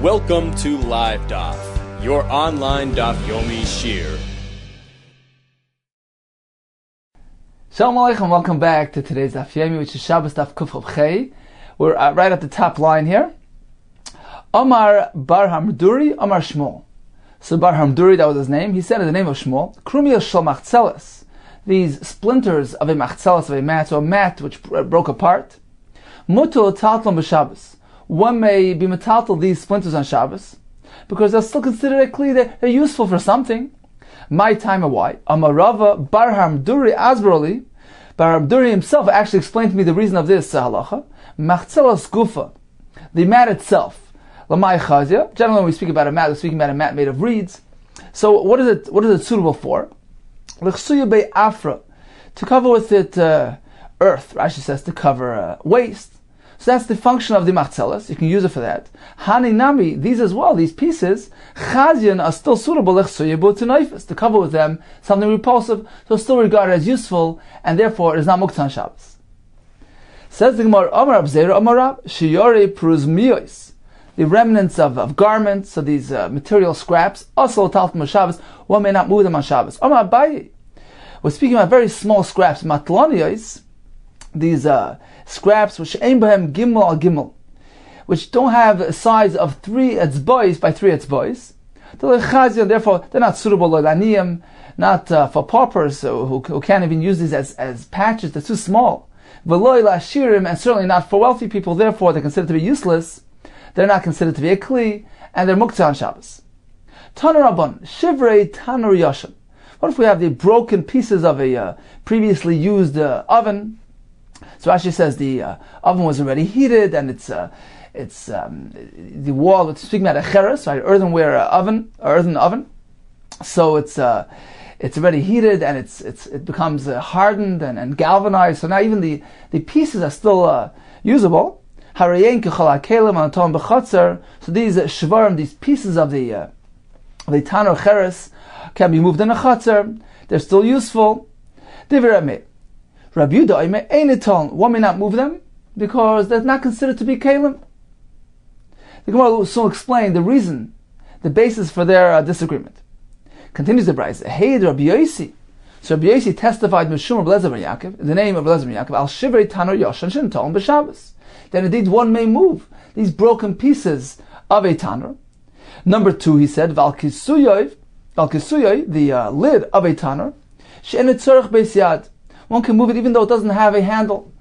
Welcome to LIVEDAF, your online Daf Yomi Shiur. Shalom Aleichem, welcome back to today's Daf Yomi, which is Shabbos Daf Kuf Chei. We're right at the top line here. Omar Bar Hamduri, Omar Shmuel. So Bar Hamduri, that was his name. He said in the name of Shmuel, Krumia Shal Machzeles, these splinters of a machzeles, of a mat, so a mat which broke apart. Mutul Taltlum b'Shabbos. One may be metaltal these splinters on Shabbos because they're still considered a kli. They're useful for something. My time and why? Amarava Bar Hamduri Azbroli. Bar Hamduri himself actually explained to me the reason of this halacha. Machzeles gufa, the mat itself. Lamai chazia. Generally, when we speak about a mat, we're speaking about a mat made of reeds. So, what is it? What is it suitable for? L'chsuya be afra, to cover with it earth. Rashi says to cover waste. So that's the function of the machzeles. You can use it for that. Hani nami, these as well, these pieces, chazian are still suitable to cover with them something repulsive, so still regarded as useful, and therefore it is not muktzah on Shabbos. Says the Gemara, Amar Abzeira Amarab, Shiur pruz miyos, the remnants of garments, so these material scraps, also taltum on Shabbos, one may not move them on Shabbos. Amar Abaye, we're speaking about very small scraps, matloniyos, these scraps which aim behem gimel al gimel, which don't have a size of 3 etzbois by 3 etzbois. Therefore, they're not suitable l'aniyim, not for paupers who can't even use these as patches. They're too small. V'loi la'ashirim, and certainly not for wealthy people. Therefore, they're considered to be useless. They're not considered to be a kli, and they're muktzah on Shabbos. Tanur Rabban, shivrei tanur yashan. What if we have the broken pieces of a previously used oven? So Rashi says the oven was already heated, and it's the wall. It's speaking about a cheres, right? Earthenware oven, or earthen oven. So it's already heated, and it becomes hardened and galvanized. So now even the pieces are still usable. So these shvarim, these pieces of the tanur cheres, can be moved in a chatzar. They're still useful. Rabbi Yehuda, one may not move them because they're not considered to be kalim. The Gemara will soon explain the reason, the basis for their disagreement. Continues the Brayz. Hey, Rabbi Yosi. So Rabbi Yosi testified Mishum Rabbi Elazar ben Yaakov, in the name of Rabbi Elazar ben Yaakov, al shivrei tanur yoshan shen talm b'Shabbos. Then indeed one may move these broken pieces of a tanur. Number 2, he said, val kisuyoi, the lid of a tanur, she'en tzorich beis yad. One can move it even though it doesn't have a handle.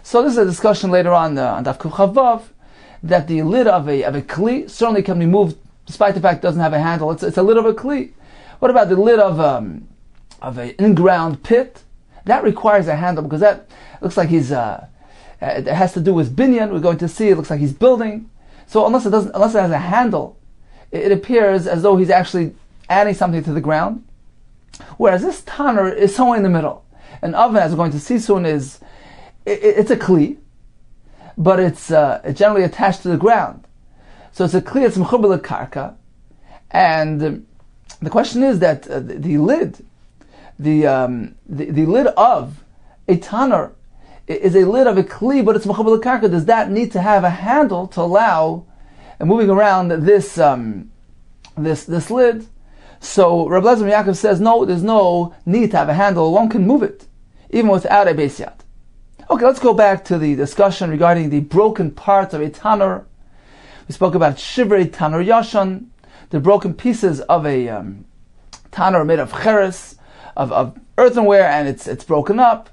So this is a discussion later on Daf Kuf Chavav, that the lid of a kli certainly can be moved despite the fact it doesn't have a handle. It's a lid of a kli. What about the lid of an in-ground pit? That requires a handle because that looks like it has to do with binyan. We're going to see it looks like he's building. So unless it has a handle, it appears as though he's actually adding something to the ground. Whereas this tanur is somewhere in the middle. An oven, as we're going to see soon, it's a kli, but it's generally attached to the ground. So it's a kli, it's mechuber lekarka, and the question is that the lid of a tanur is a lid of a kli, but it's mechuber lekarka. Does that need to have a handle to allow moving around this lid? So Rabbi Elazar ben Yaakov says no, there's no need to have a handle. One can move it even without a beis yad. Okay, let's go back to the discussion regarding the broken parts of a tanur. We spoke about shivrei tanur yashan, the broken pieces of a tanur made of cheres, of earthenware, and it's broken up.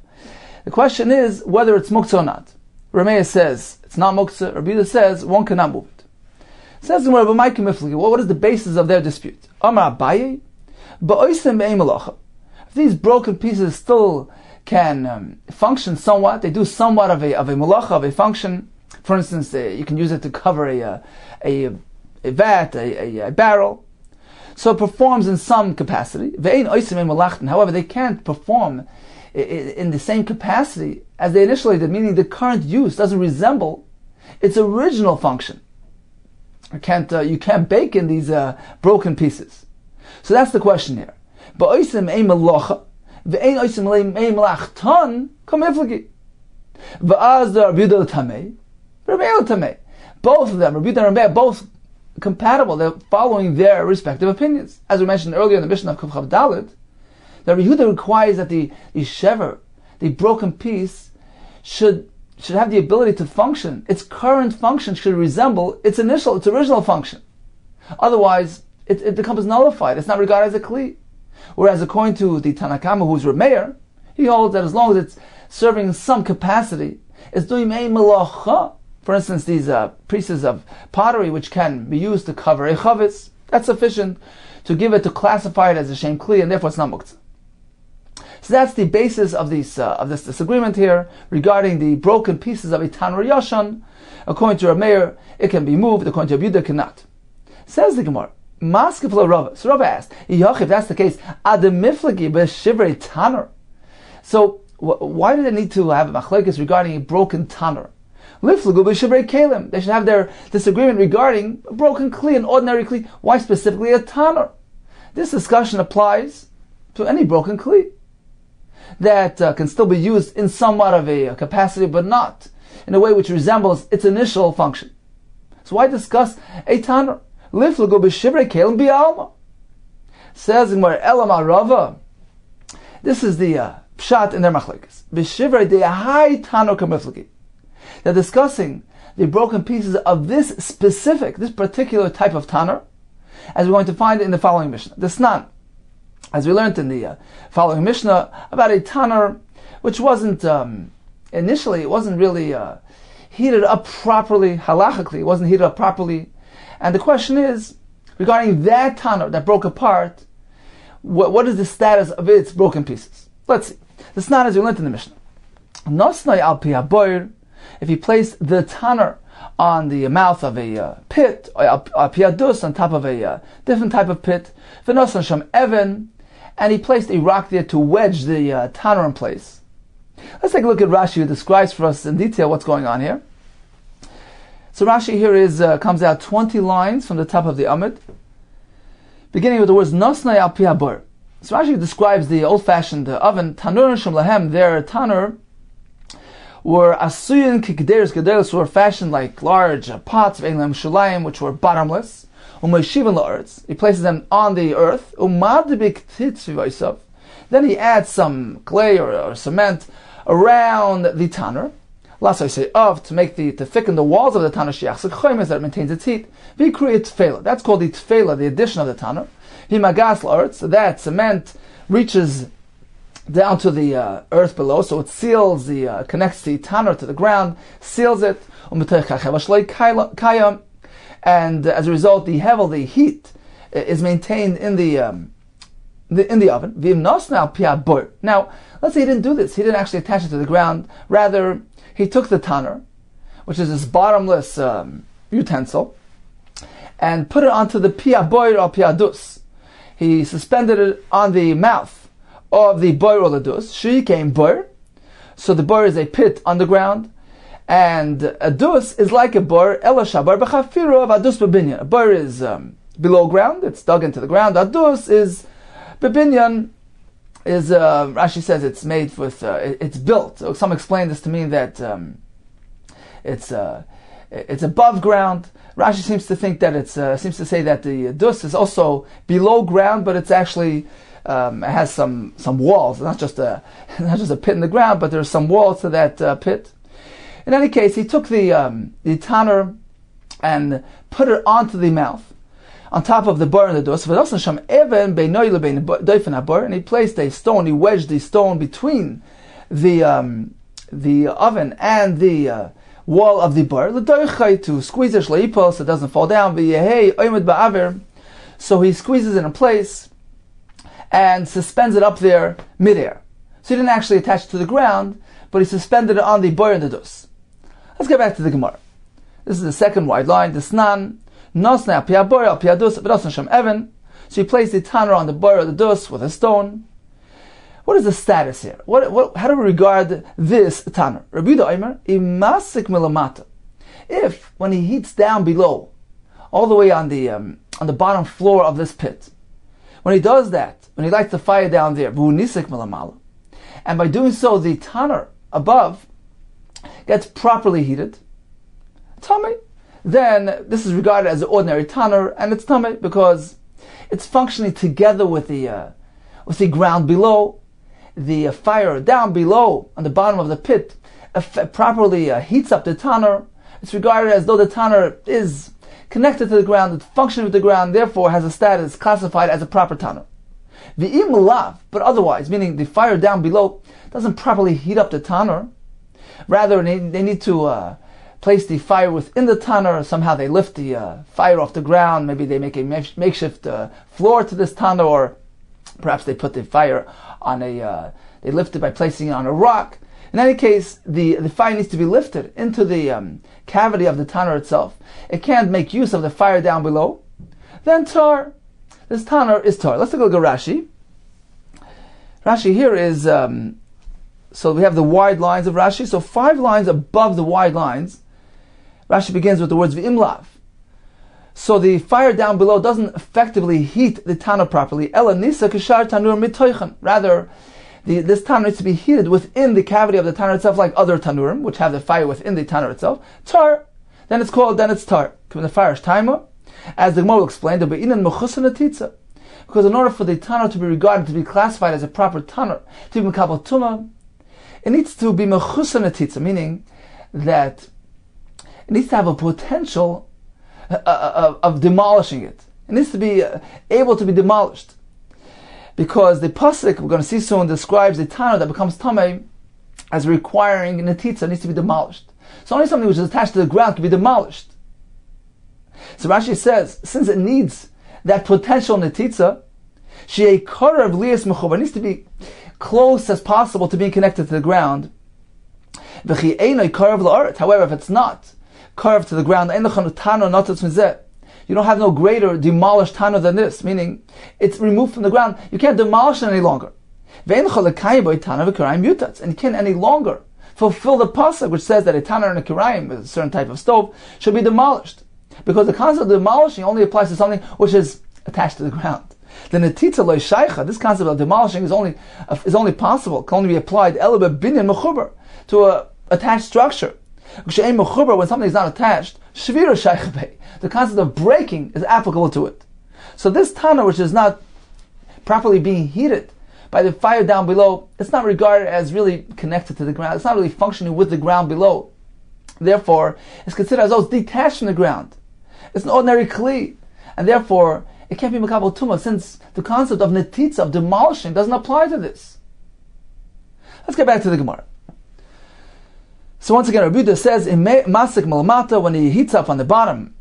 The question is whether it's muktzah or not. Rameya says it's not muktzah. Rabbi Yehuda says one cannot move it. Says the Gemara, what is the basis of their dispute? Amar Abaye, ba'oisem be'ei malacha. If these broken pieces still can function somewhat, they do somewhat of a malacha, of a function. For instance, you can use it to cover a vat, a barrel. So it performs in some capacity. However, they can't perform in the same capacity as they initially did, meaning the current use doesn't resemble its original function. You can't bake in these broken pieces. So that's the question here. Both of them, Rabbi Yehuda and Rabbi, both compatible. They're following their respective opinions. As we mentioned earlier in the Mishnah of Kuf Chav Dalet, the Yehuda requires that the shever, the broken piece, should have the ability to function. Its current function should resemble its original function. Otherwise, it becomes nullified. It's not regarded as a kli. Whereas according to the Tanakama, who's Rameir, he holds that as long as it's serving some capacity, it's doing a melacha. For instance, these pieces of pottery which can be used to cover a chavetz, that's sufficient to classify it as a shem kli, and therefore it's not muktzah. So that's the basis of this disagreement here regarding the broken pieces of a tanur yashan. According to Rameir, it can be moved. According to Yehuda, it cannot. Says the Gemara, Maskif lo Rava. So Rava asked, if that's the case, ademiflagi b'shivrei tanur. So why do they need to have a machlekes regarding a broken tanur? Liflagu b'shivrei kelim. They should have their disagreement regarding a broken kli, an ordinary kli. Why specifically a tanur? This discussion applies to any broken kli that can still be used in somewhat of a capacity, but not in a way which resembles its initial function. So why discuss a tanur? Liflagu b'shivrei kelim bi'alma. Says in Elama Rava. This is the pshat in their machlekes. B'shivrei de'ahai tanur kamiflagi. They're discussing the broken pieces of this particular type of tanur, as we're going to find in the following Mishnah. The Snan, as we learned in the following Mishnah, about a tanur which wasn't, initially, it wasn't really heated up properly, halachically, it wasn't heated up properly. And the question is, regarding that tanur that broke apart, what is the status of its broken pieces? Let's see. The Snan, as we learned in the Mishnah. Nosnai al pi haboir. If he placed the tanur on the mouth of a pit, or a piadus on top of a different type of pit, v'nosan sham even, and he placed a rock there to wedge the tanur in place. Let's take a look at Rashi, who describes for us in detail what's going on here. So Rashi here comes out 20 lines from the top of the Amud, beginning with the words nosnai al pi habor. So Rashi describes the old-fashioned oven, tanur sham lahem, their tanur were asuyin kikderes gedelos, were fashioned like large pots of Eilam Shalayim, which were bottomless. Umeishivan la'aretz, he places them on the earth. Umadibik titzvivaisav, then he adds some clay or cement around the tanur. Last I say of, to thicken the walls of the tanur, shiachzik choymes, that it maintains its heat. Vikri tefela, that's called the tefela, the addition of the tanur. Himagas la'aretz, so that cement reaches down to the earth below, so it seals connects the tanur to the ground, seals it, and as a result, the heat, is maintained in the oven. Now, let's say he didn't do this. He didn't actually attach it to the ground. Rather, he took the tanur, which is this bottomless utensil, and put it onto the piaboir or piadus. He suspended it on the mouth of the boir or the dus. She came boir. So the boir is a pit underground, and a dus is like a boir. Ela shabar b'chafiru of adus b'binyan. A boir is below ground; it's dug into the ground. A dus is b'binyan. Rashi says it's made with it's built. So some explain this to mean that it's above ground. Rashi seems to think that seems to say that the dus is also below ground, but it's actually it has some walls. It's not just a pit in the ground, but there's some walls to that pit. In any case, he took the tanur and put it onto the mouth, on top of the bar and the dos. And he placed a stone. He wedged the stone between the oven and the wall of the bar, to squeeze it so it doesn't fall down. So he squeezes it in place and suspends it up there midair. So he didn't actually attach it to the ground, but he suspended it on the boir and the dus. Let's get back to the Gemara. This is the second wide line. The Snan, nosna pia boir al pia dus, v'nosna sham even. So he placed the tanur on the boir or the dus with a stone. What is the status here? How do we regard this tanur? Rabbi Yehuda Omer, imasik milamata. If when he heats down below, all the way on the bottom floor of this pit, when he does that, when he lights the fire down there, and by doing so the tanur above gets properly heated, tell me, then this is regarded as an ordinary tanner, and it's tamei because it's functioning together with the ground below. The fire down below on the bottom of the pit properly heats up the tanner. It's regarded as though the tanner is connected to the ground, it's functioning with the ground, therefore has a status classified as a proper tanner. V'im lav, but otherwise, meaning the fire down below doesn't properly heat up the tanner. Rather, they need to place the fire within the tanner. Somehow they lift the fire off the ground. Maybe they make a makeshift floor to this tanner, or perhaps they put the fire on they lift it by placing it on a rock. In any case, the fire needs to be lifted into the cavity of the tanner itself. It can't make use of the fire down below. Then tar. This tanner is tar. Let's take a look at Rashi. Rashi here is, so we have the wide lines of Rashi. So 5 lines above the wide lines, Rashi begins with the words v'imlav. So the fire down below doesn't effectively heat the tanner properly. Ela nisa kishar tanur mitoichan. Rather, this tanner needs to be heated within the cavity of the tanner itself, like other tanurim, which have the fire within the tanner itself. Tar. Then it's tar. The fire is taima. As the Gemara will explain, because in order for the tanner to be regarded, to be classified as a proper tanner, to be mekabel tuma, it needs to be mechusan atitza, meaning that it needs to have a potential of demolishing it. It needs to be able to be demolished. Because the pasuk, we're going to see soon, describes the tanner that becomes tamei as requiring netitza, needs to be demolished. So only something which is attached to the ground can be demolished. So Rashi says, since it needs that potential netitza, she'ei karev lias mechubar, needs to be close as possible to being connected to the ground. V'chi einay karev la'aret. However, if it's not carved to the ground, you don't have no greater demolished tanner than this, meaning it's removed from the ground. You can't demolish it any longer. And you can't any longer fulfill the pasuk which says that a tanner and a kirayim, a certain type of stove, should be demolished. Because the concept of demolishing only applies to something which is attached to the ground. The netitza loy shaycha, this concept of demolishing is only possible, can only be applied to a attached structure. When something is not attached, the concept of breaking is applicable to it. So this tanner, which is not properly being heated by the fire down below, it's not regarded as really connected to the ground. It's not really functioning with the ground below. Therefore, it's considered as though it's detached from the ground. It's an ordinary kli, and therefore it can't be mekabel tuma, since the concept of netitza, of demolishing, doesn't apply to this. Let's get back to the Gemara. So once again, Rabbi Yehuda says, masik malamata, when he heats up on the bottom,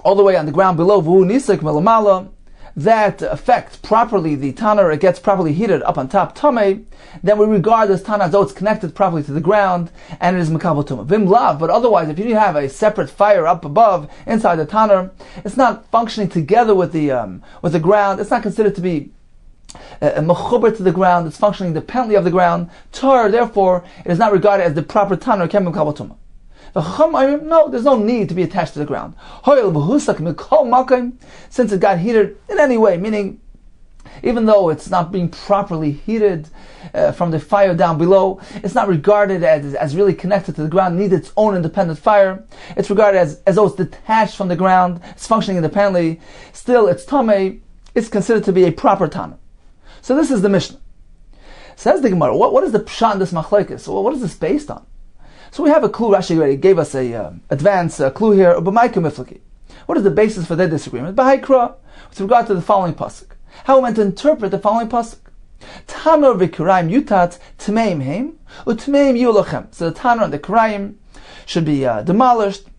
all the way on the ground below, v'hu nisik malamala, that affects properly the tanner, it gets properly heated up on top, tamei, then we regard this tanner as though it's connected properly to the ground, and it is mekabel tuma. Vim lav, but otherwise, if you have a separate fire up above, inside the tanner, it's not functioning together with the ground, it's not considered to be a mechuber to the ground, it's functioning independently of the ground. Tar, therefore, it is not regarded as the proper tanner, can be mekabel tuma. No, there's no need to be attached to the ground. Since it got heated in any way, meaning even though it's not being properly heated from the fire down below, it's not regarded as really connected to the ground, needs its own independent fire. It's regarded as though it's detached from the ground, it's functioning independently. Still, it's tamei, it's considered to be a proper tanner. So this is the Mishnah. Says the Gemara, what is the pshat in this machlekes? So what is this based on? So we have a clue. Rashi already gave us a advanced clue here. What is the basis for their disagreement? B'haikra, with regard to the following pasuk. How we meant to interpret the following pasuk. Tanner v'kirayim yutat tmeim heim utmeim yulachem. So the tanner and the kirayim should be demolished.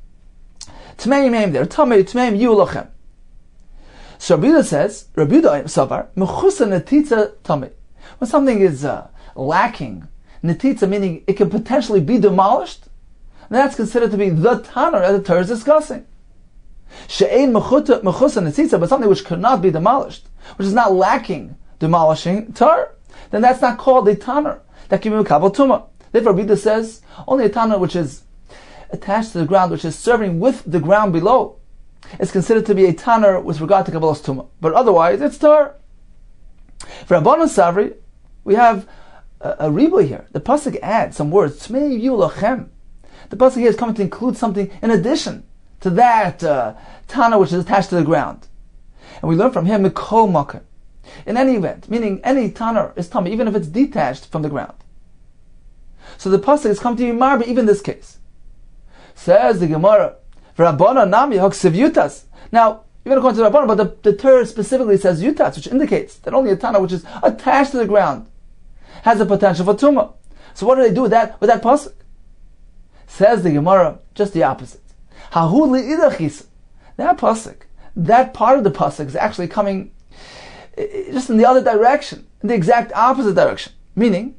Tmeim heim there. Tmeim yulachem. So Rabbi Yehuda says, Rabbi Yehuda savar mechusa netitza tamei. When something is lacking netitza, meaning it can potentially be demolished, that's considered to be the tanner that the Torah is discussing. She'ein mechusa netitza, but something which cannot be demolished, which is not lacking demolishing tar, then that's not called a tanner. That can be mekabel tuma. Therefore, Rabbi Yehuda says only a tanner which is attached to the ground, which is serving with the ground below, is considered to be a tanner with regard to kabbalas tuma. But otherwise, it's tar. For Rabbanan Savri, we have a riba here. The pasuk adds some words. Tmei yulachem. The pasuk here is coming to include something in addition to that Tana which is attached to the ground. And we learn from him Mikol Makar. In any event, meaning any Tana is Tama, even if it's detached from the ground. So the pasuk is come to be marba even this case. Says the Gemara, V'Rabbana Nami Hoksiv Yutas. Now, even according to the Rabbana, but the Torah specifically says Yutas, which indicates that only a Tana which is attached to the ground has a potential for Tumah. So what do they do with that pasuk? Says the Gemara, just the opposite. Hahu li'idachis. That pasuk, that part of the pasuk is actually coming just in the other direction, in the exact opposite direction. Meaning,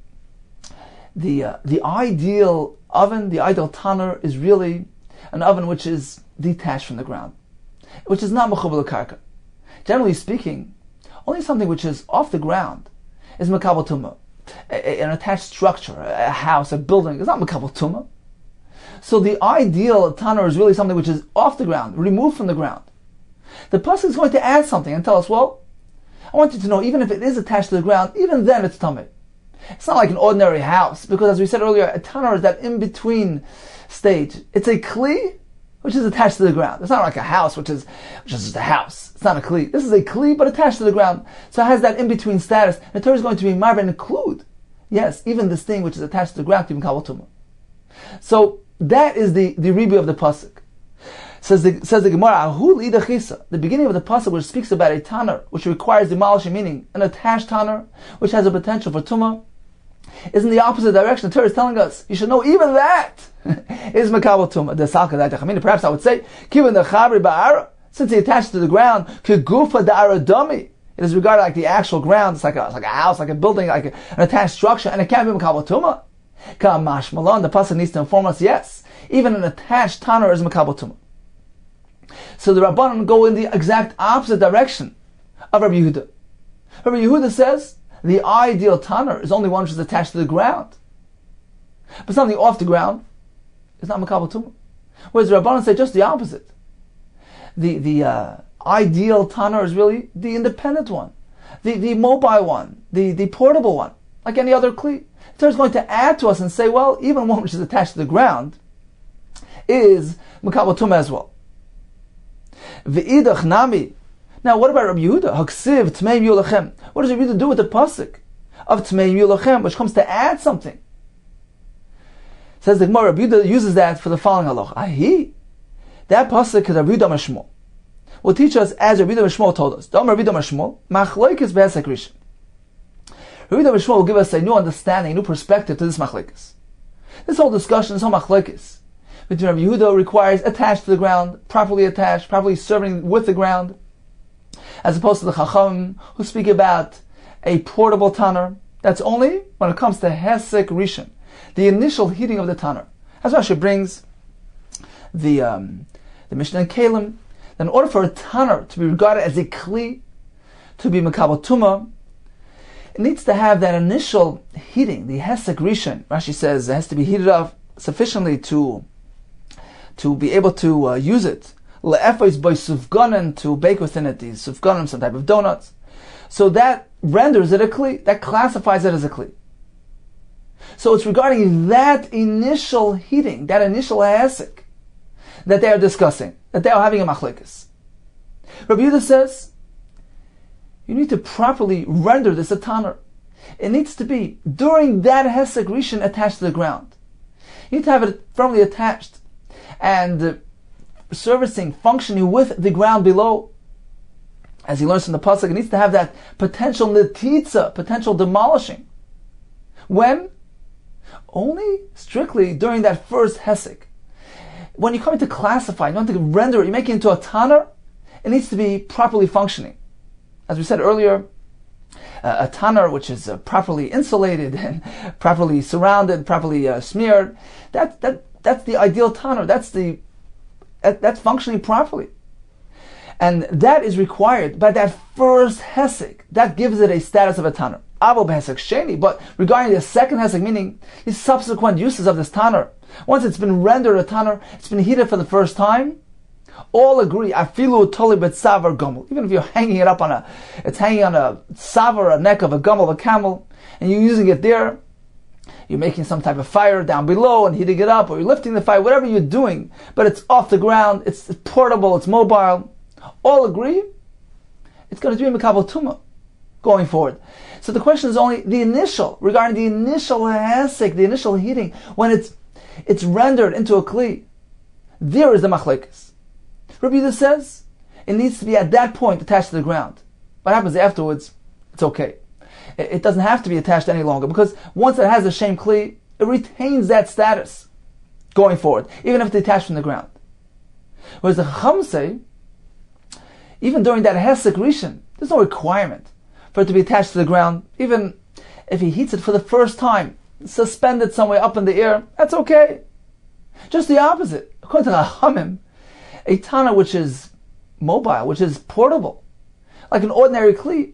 the ideal oven, the ideal tanur, is really an oven which is detached from the ground, which is not mechubal karka. Generally speaking, only something which is off the ground is makabel tumah. An attached structure, a house, a building, is not makabel tumah. So the ideal tanur is really something which is off the ground, removed from the ground. The pasuk is going to add something and tell us, well, I want you to know, even if it is attached to the ground, even then it's tameh. It's not like an ordinary house, because as we said earlier, a tanur is that in-between stage. It's a kli which is attached to the ground. It's not like a house which is just a house. It's not a kli. This is a kli but attached to the ground. So it has that in-between status. The Torah is going to be marba and include, yes, even this thing which is attached to the ground to be kabel tumah. So that is the ribu of the pasuk. Says the Gemara, Ahu li'idachisa. The beginning of the pasuk which speaks about a tanur which requires demolishing, meaning an attached tanur which has a potential for tumah, is in the opposite direction. The Torah is telling us, you should know even that is makabel tumah. The salka that perhaps I would say, kivan the chabri ba'ara, since he attached to the ground, kegufa da'ara dami. It is regarded like the actual ground. It's like a house, like a building, like an attached structure, and it can't be makabel tumah. Kamash malon. The pasuk needs to inform us, yes, even an attached tanur is makabel tumah. So the Rabbanan go in the exact opposite direction of Rabbi Yehuda. Rabbi Yehuda says the ideal tanur is only one which is attached to the ground. But something off the ground is not makabel tumah. Whereas the Rabbanan say just the opposite. The ideal tanur is really the independent one, the mobile one, the portable one, like any other kli. The Torah is going to add to us and say, well, even one which is attached to the ground is makabel tumah as well. V'idach nami. Now, what about Rabbi Yehuda? Haksiv tmei yulachem. What does Rabbi Yehuda do with the pasuk of tmei yulachem, which comes to add something? Says the Gemara, Rabbi Yehuda uses that for the following halach. Ahi, that pasuk is Rabbi Yehuda Mashmol. Will teach us as Rabbi Yehuda Mashmol told us. Dom Rabbi Yehuda Mashmol machlokes be'esek rishon. Rabbi Yehuda Mashmol will give us a new understanding, a new perspective to this machlokes. This whole discussion, this whole machlokes between Rabbi Yehuda requires attached to the ground, properly attached, properly serving with the ground, as opposed to the Chacham who speak about a portable tanur. That's only when it comes to hesek rishon, the initial heating of the tanur. As Rashi brings the Mishnah in Kalim, that in order for a tanur to be regarded as a kli, to be makabel tumah, it needs to have that initial heating, the hesek rishon. Rashi says it has to be heated up sufficiently to be able to use it. Le'efos by sufganim, to bake within it these sufganim, some type of donuts. So that renders it a kli, that classifies it as a kli. So it's regarding that initial heating, that initial hesek, that they are discussing, that they are having a machlekes. Rabbi Yehuda says, you need to properly render this a tanur. It needs to be during that hesek rishon attached to the ground. You need to have it firmly attached and servicing, functioning with the ground below. As he learns from the pasuk, it needs to have that potential netitza, potential demolishing. When? Only strictly during that first hesek. When you're coming to classify, you want to render it, you make it into a tanur, it needs to be properly functioning. As we said earlier, a tanur which is properly insulated and properly surrounded, properly smeared, that's the ideal tanur. That's functioning properly. And that is required by that first hesek. That gives it a status of a tanur. Avo b'hesek sheni. But regarding the second hesek, meaning the subsequent uses of this tanur, once it's been rendered a tanur, it's been heated for the first time, all agree, afilu toli betzavar gomel. Even if you're hanging it up it's hanging on a tzavar, a neck of a gomel, of a camel, and you're using it there, you're making some type of fire down below and heating it up, or you're lifting the fire, whatever you're doing, but it's off the ground, it's portable, it's mobile, all agree, it's going to be Mekabel Tumah going forward. So the question is only the initial, regarding the initial hesek, the initial heating, when it's rendered into a kli. There is the machlekes. Rabbi Yehuda says it needs to be at that point attached to the ground. What happens afterwards, it's okay. It doesn't have to be attached any longer, because once it has a shem kli, it retains that status going forward, even if it's detached from the ground. Whereas the Chacham say, even during that hesek rishon, there's no requirement for it to be attached to the ground. Even if he heats it for the first time, suspended somewhere up in the air, that's okay. Just the opposite. According to the Chachamim, a tana which is mobile, which is portable, like an ordinary kli,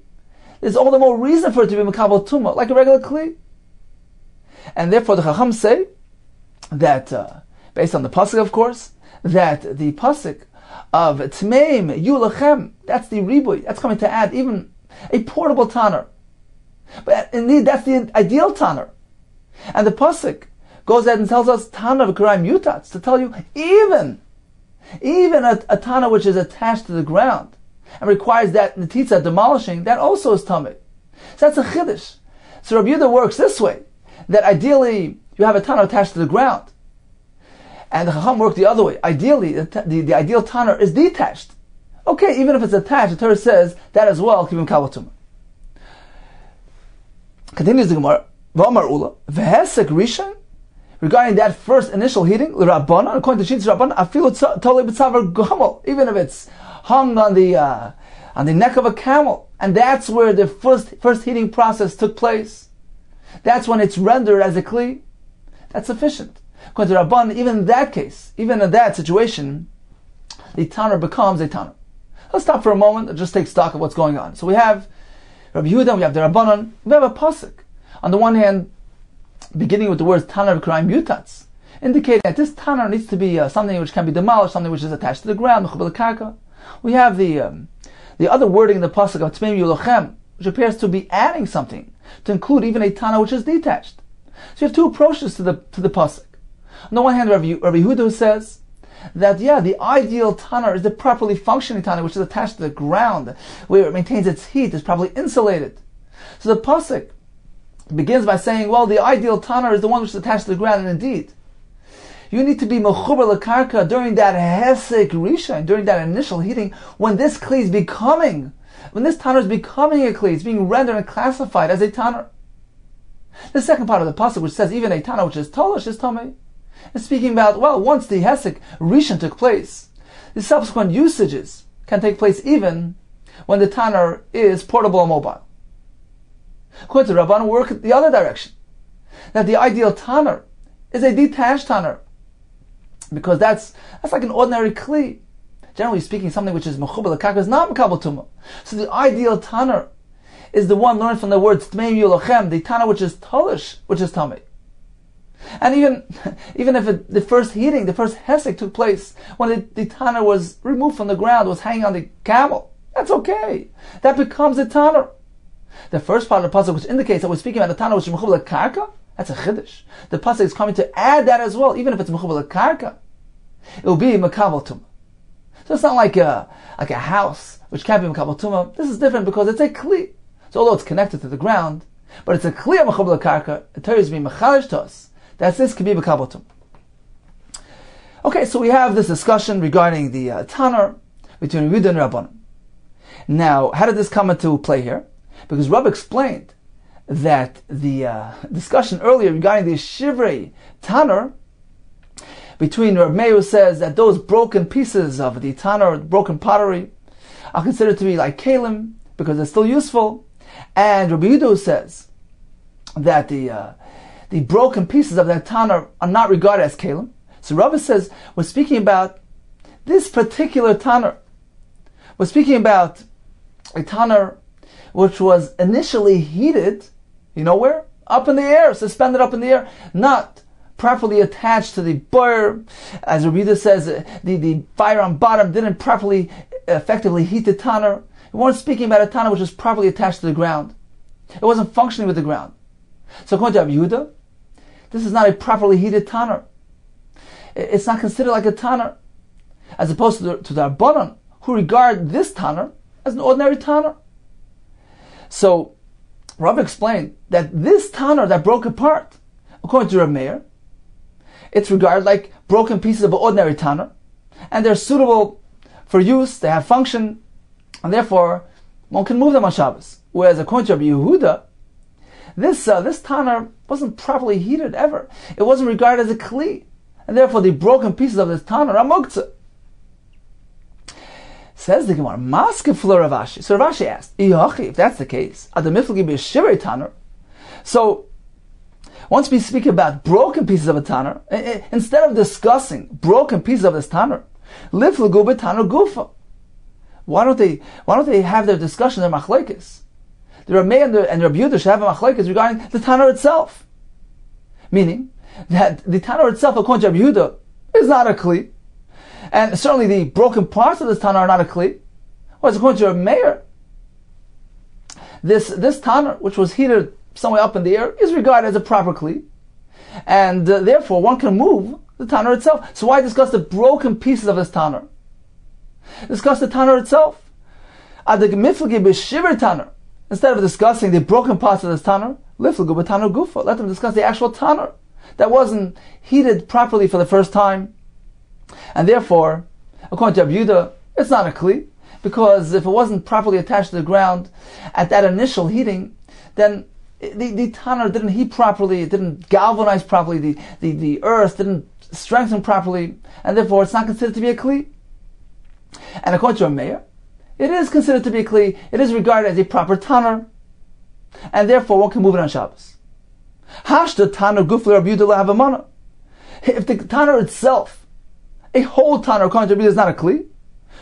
there's all the more reason for it to be Mekabel Tumah, like a regular kli. And therefore the Chacham say that, based on the pasuk, of course, that the pasuk of Tmeim Yulachem, that's the ribuy, that's coming to add even a portable tanner. But indeed, that's the ideal tanner. And the pasuk goes ahead and tells us Tana v'Karaim Yutats, to tell you even a Tana which is attached to the ground and requires that Netitza demolishing, that also is Tameh. So that's a Chiddush. So Rabbi Yehuda works this way, that ideally you have a Tana attached to the ground. And the Chacham worked the other way. Ideally, the ideal Tana is detached. Okay, even if it's attached, the Torah says that as well, Kivim Mekabel Tumah. Continues the Gemara, V'amar Ula, V'hesek Rishon, regarding that first initial heating, l'Rabbanan, according to Shit's Rabbanan, afilu tolei b'tzavar gamel, even if it's hung on the neck of a camel, and that's where the first heating process took place. That's when it's rendered as a kli. That's sufficient. According to Rabbanan, even in that case, even in that situation, the tanner becomes a tanner. Let's stop for a moment and just take stock of what's going on. So we have Rabbi Yehuda, we have the Rabbanan, we have a pasuk. On the one hand, beginning with the words Tanar v'Karaim Yutats, indicating that this Tanar needs to be something which can be demolished, something which is attached to the ground, Mechubel Karka. We have the other wording in the pasuk of Tmeim Yulachem, which appears to be adding something to include even a Tanar which is detached. So you have two approaches to the pasuk. On the one hand, Rabbi Yehuda says that the ideal Tanar is the properly functioning Tanar which is attached to the ground, where it maintains its heat, is properly insulated. So the pasuk begins by saying, well, the ideal Tanar is the one which is attached to the ground, and indeed, you need to be mechuber lekarka during that hesek rishon, during that initial heating, when this kli is becoming, when this Tanar is becoming a kli, it's being rendered and classified as a Tanar. The second part of the pasuk, which says even a Tanar which is tolish, is tamei, is speaking about, well, once the hesek rishon took place, the subsequent usages can take place even when the Tanar is portable or mobile. According to Rabbanan, work the other direction, that the ideal Tanar is a detached Tanar, because that's like an ordinary kli. Generally speaking, something which is mechubel lekaka is not Mekabel Tumah. So the ideal Tanar is the one learned from the words Tmeim Yulachem, the Tanar which is tolish, which is tamei. And even if the first heating, the first hesek took place when the Tanar was removed from the ground, was hanging on the camel, that's okay. That becomes a Tanar. The first part of the pasuk, which indicates that we're speaking about the Tanar which is mechubel karka, that's a chiddush. The pasuk is coming to add that as well, even if it's mechubel karka, it will be Mekabel Tumah. So it's not like a house which can't be Mekabel Tumah. This is different because it's a kli. So although it's connected to the ground, but it's a kli of mechubel karka, the Torah is being mechalish to us that this can be Mekabel Tumah. Okay, so we have this discussion regarding the Tanar between Yehuda and Rabbanan. Now, how did this come into play here? Because Rav explained that the discussion earlier regarding the Shivrei Tanar between Rav Meir says that those broken pieces of the Tanar, broken pottery, are considered to be like kalim because they're still useful, and Rabbi Yehuda says that the broken pieces of that Tanar are not regarded as kalim. So Rav says we're speaking about this particular Tanar. We're speaking about a Tanar which was initially heated, you know where? Up in the air, suspended up in the air, not properly attached to the burr. As Rabbi Yehuda says, the fire on bottom didn't properly, effectively heat the Tanar. We weren't speaking about a Tanar which was properly attached to the ground. It wasn't functioning with the ground. So according to Rabbi Yehuda, this is not a properly heated tanner. It's not considered like a tanner, as opposed to the Rabbanan, who regard this tanner as an ordinary tanner. So, Rav explained that this tanner that broke apart, according to Rav Meir, it's regarded like broken pieces of an ordinary tanner, and they're suitable for use, they have function, and therefore one can move them on Shabbos. Whereas according to Rabbi Yehuda, this tanner wasn't properly heated ever. It wasn't regarded as a kli, and therefore the broken pieces of this tanner are muktzah. Says the Gemara, Maske Flo Rav Ashi. So Rav Ashi asked, if that's the case, tanner. So once we speak about broken pieces of a tanner, instead of discussing broken pieces of this tanner, liflagu tanner gufa. Why don't they have their discussion, their machlekes? The Rameh and Rabbi Yehuda should have a machlekes regarding the tanner itself. Meaning that the tanner itself, according to Rabbi Yehuda, is not a kli. And certainly the broken parts of this tanner are not a kli. Whereas according to Rabbi Meir, this tanner, which was heated somewhere up in the air, is regarded as a proper kli. And therefore one can move the tanner itself. So why discuss the broken pieces of this tanner? Discuss the tanner itself. Instead of discussing the broken parts of this tanner, let them discuss the actual tanner that wasn't heated properly for the first time. And therefore, according to Rabbi Yehuda, it's not a kli, because if it wasn't properly attached to the ground at that initial heating, then the tanner didn't heat properly, it didn't galvanize properly, the earth didn't strengthen properly, and therefore it's not considered to be a kli. And according to Rav Meir, it is considered to be a kli, it is regarded as a proper tanner, and therefore one can move it on Shabbos. Hashta tanner gufli Rabbi Yehuda lahavamana. If the tanner itself, a whole tanner, according to Rabbi Yehuda, is not a kli,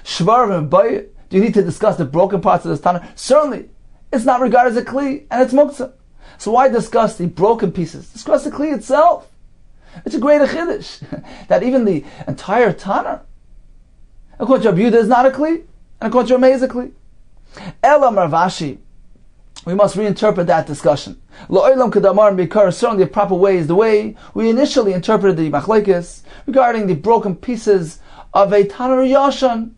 shvar and bayit, do you need to discuss the broken parts of this tanner? Certainly, it's not regarded as a kli, and it's muktzah. So why discuss the broken pieces? Discuss the kli itself. It's a great chiddush that even the entire tanner, according to Rabbi Yehuda, is not a kli, and according to Rav Meir is a kli. Elam Rav Ashi, we must reinterpret that discussion. Lo'olam kedamar and bikar, certainly the proper way is the way we initially interpreted the machlekes regarding the broken pieces of a tanner yashan,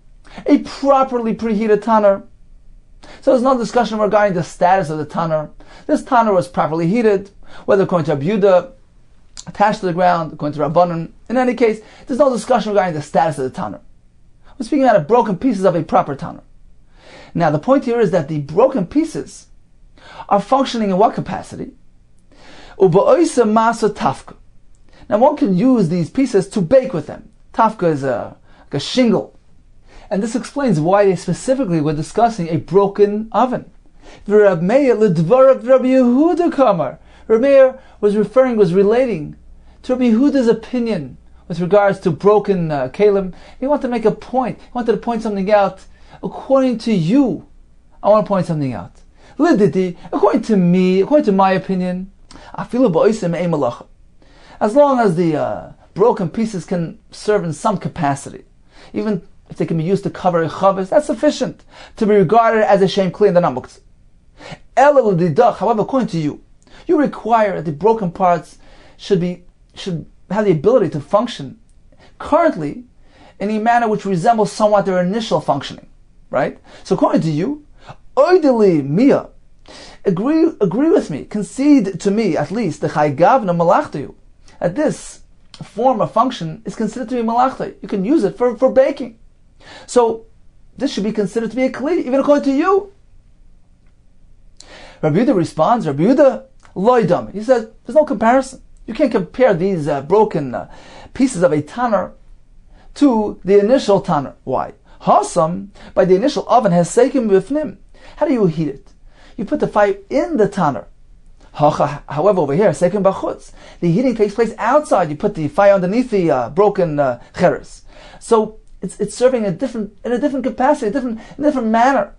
a properly preheated tanner. So there's no discussion regarding the status of the tanner. This tanner was properly heated, whether according to Rabbi Yehuda, attached to the ground, according to Rabbanan. In any case, there's no discussion regarding the status of the tanner. We're speaking about broken pieces of a proper tanner. Now, the point here is that the broken pieces are functioning in what capacity? Uba'oisa masa tafka. Now, one can use these pieces to bake with them. Tafka is like a shingle. And this explains why they specifically were discussing a broken oven. Rav Meir l'dvarav Rabbi Yehuda kamar. Rav Meir was relating to Rabbi Yehuda's opinion with regards to broken kalim. He wanted to make a point. He wanted to point something out. According to you, I want to point something out. Liditi, according to me, according to my opinion, as long as the broken pieces can serve in some capacity, even if they can be used to cover a chavis, that's sufficient to be regarded as a shem kli in the namukts. However, according to you, you require that the broken parts should have the ability to function currently in a manner which resembles somewhat their initial functioning, right? So according to you, oideli mia, agree with me, concede to me at least the chaygavna malachtayu, that this form of function is considered to be malachta. You can use it for baking. So this should be considered to be a kli, even according to you. Rabbi Yehuda responds, Rabbi Yehuda loydam. He says, there's no comparison. You can't compare these broken pieces of a tanner to the initial tanner. Why? Hasam, by the initial oven, has seikim b'fnim. How do you heat it? You put the fire in the tanner. However, over here, seikim b'chutz. The heating takes place outside. You put the fire underneath the broken cheres. So it's serving in a different capacity, in a different manner.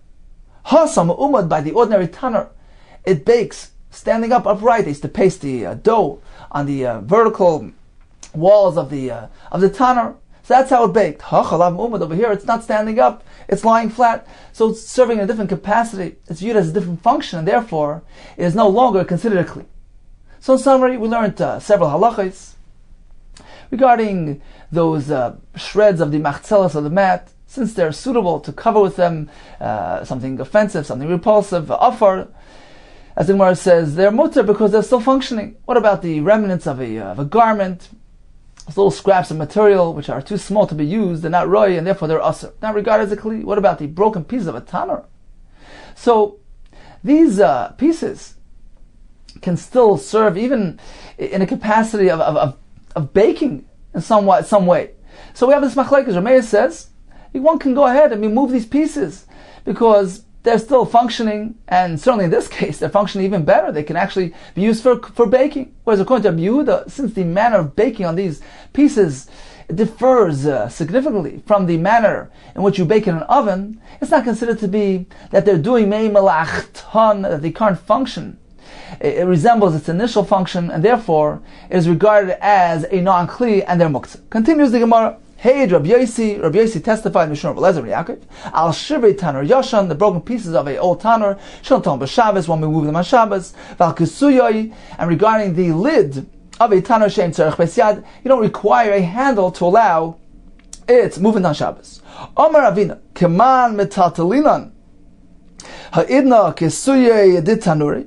Hasam umad, by the ordinary tanner, it bakes standing up upright. They used to paste the dough on the vertical walls of the tanner. So that's how it baked. Hachalav umad, over here, it's not standing up, it's lying flat. So it's serving in a different capacity. It's viewed as a different function, and therefore it is no longer considered a kli. So in summary, we learned several halachos regarding those shreds of the machzelas of the mat, since they're suitable to cover with them something offensive, something repulsive, afar. As the Gemara says, they're mutter because they're still functioning. What about the remnants of a garment? Those little scraps of material which are too small to be used, they're not roy, and therefore they're asr, not regarded as a kli. What about the broken pieces of a tanner? So these pieces can still serve even in a capacity of baking in some way. So we have this machlekes. Rameir says one can go ahead and remove these pieces because they're still functioning, and certainly in this case they're functioning even better. They can actually be used for baking. Whereas according to Rabbi Yehuda, since the manner of baking on these pieces differs significantly from the manner in which you bake in an oven, it's not considered to be that they're doing mei malachton, that they can't function. It resembles its initial function, and therefore it is regarded as a non-kli, and they're muktzah. Continues the Gemara. Hey, Rabbi Yosi testified in Mishnah Belezer Yaakov al shirvei tanner yashan, the broken pieces of a old tanner shalom b'Shabbos, when we move them on Shabbos, val kisuyoi, and regarding the lid of a tanner shein tzarech besyad, you don't require a handle to allow its movement on Shabbos. Omar Avina keman metaltalinan ha'idna kisuyoi dit tanuri.